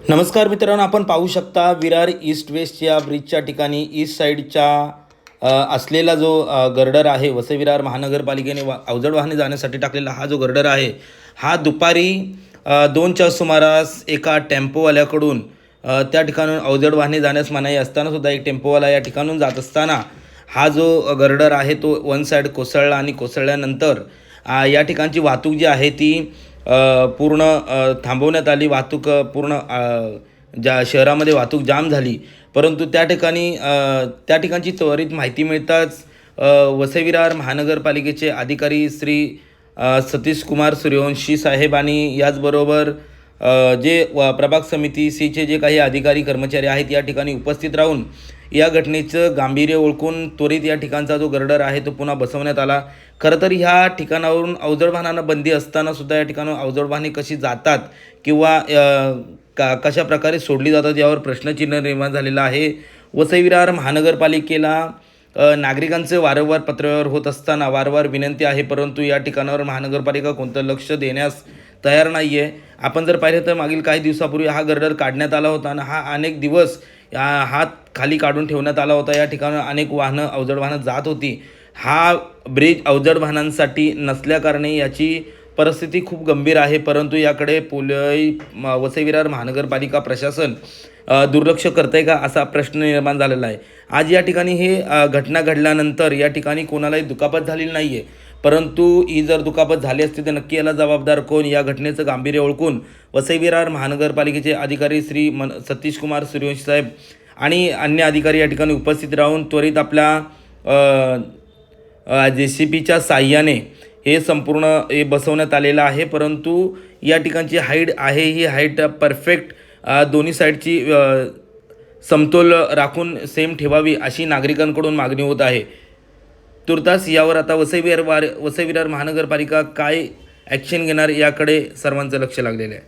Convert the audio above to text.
नमस्कार मित्रांनो, आपण पाहू शकता विरार ईस्ट वेस्ट या ब्रिजच्या ठिकाणी ईस्ट साईडच्या असलेला जो गर्डर आहे. वसई विरार महानगरपालिकेने अवजड वाहने जाण्यासाठी टाकलेला हा जो गर्डर आहे, हा दुपारी 2च्या सुमारास एका टेम्पोवाल्याकडून त्या ठिकाणून अवजड वाहने जाण्यास मनाई असताना सुद्धा एक टेम्पोवाला या ठिकाणून जात असताना हा जो गर्डर आहे तो वन साईड कोसळला आणि कोसळल्यानंतर या ठिकाणची वाहतूक जी आहे ती पूर्ण थांबवण्यात आली. वाहतूक पूर्ण ज्या शहरामध्ये वाहतूक जाम झाली. परंतु त्या ठिकाणची त्वरित माहिती मिळताच वसई विरार महानगरपालिकेचे अधिकारी श्री सतीश कुमार सूर्यवंशी साहेब आणि याचबरोबर जे प्रभाग समिती सीचे जे काही अधिकारी कर्मचारी आहेत या ठिकाणी उपस्थित राहून या घटनेचं गांभीर्य ओळखून त्वरित या ठिकाणचा जो गर्डर आहे तो पुन्हा बसवण्यात आला. खरं तर ह्या ठिकाणावरून अवजड वाहनांना बंदी असताना सुद्धा या ठिकाणावर अवजड वाहने कशी जातात किंवा कशा प्रकारे सोडली जातात यावर प्रश्नचिन्ह निर्माण झालेला आहे. वसई विरार महानगरपालिकेला नागरिकांचे वारंवार पत्रव्यवहार होत असताना वारंवार विनंती आहे, परंतु या ठिकाणावर महानगरपालिका कोणतं लक्ष देण्यास तयार नाही आहे. आपण जर पाहिलं तर मागील काही दिवसापूर्वी हा गर्डर काढण्यात आला होता आणि हा अनेक दिवस हात खाली काढून ठेवण्यात आला होता. या ठिकाणी अनेक वाहनं अवजड वाहनं जात होती. हा ब्रिज अवजड वाहनांसाठी नसल्याकारणे याची परिस्थिती खूप गंभीर आहे, परंतु याकडे वसई विरार महानगरपालिका प्रशासन दुर्लक्ष करते का असा प्रश्न निर्माण झालेला आहे. आज या ठिकाणी हे घटना घडल्यानंतर या ठिकाणी कोणालाही दुखापत झालेली नाही आहे, परंतु ही जर दुखापत झाली असती तर नक्की याला जबाबदार कोण या घटनेचं गांभीर्य ओळखून वसई विरार महानगरपालिकेचे अधिकारी श्री सतीश कुमार सूर्यवंशी साहेब आणि अन्य अधिकारी या ठिकाणी उपस्थित राहून त्वरित आपल्या JCBच्या साह्याने हे संपूर्ण बसवण्यात आलेलं आहे. परंतु या ठिकाणची हाईट आहे ही हाईट परफेक्ट दोन्ही साईडची समतोल राखून सेम ठेवावी अशी नागरिकांकडून मागणी होत आहे. तुर्तास यावर आता वसई विरार महानगरपालिका काय ॲक्शन घेणार याकडे सर्वांचं लक्ष लागलेलं आहे.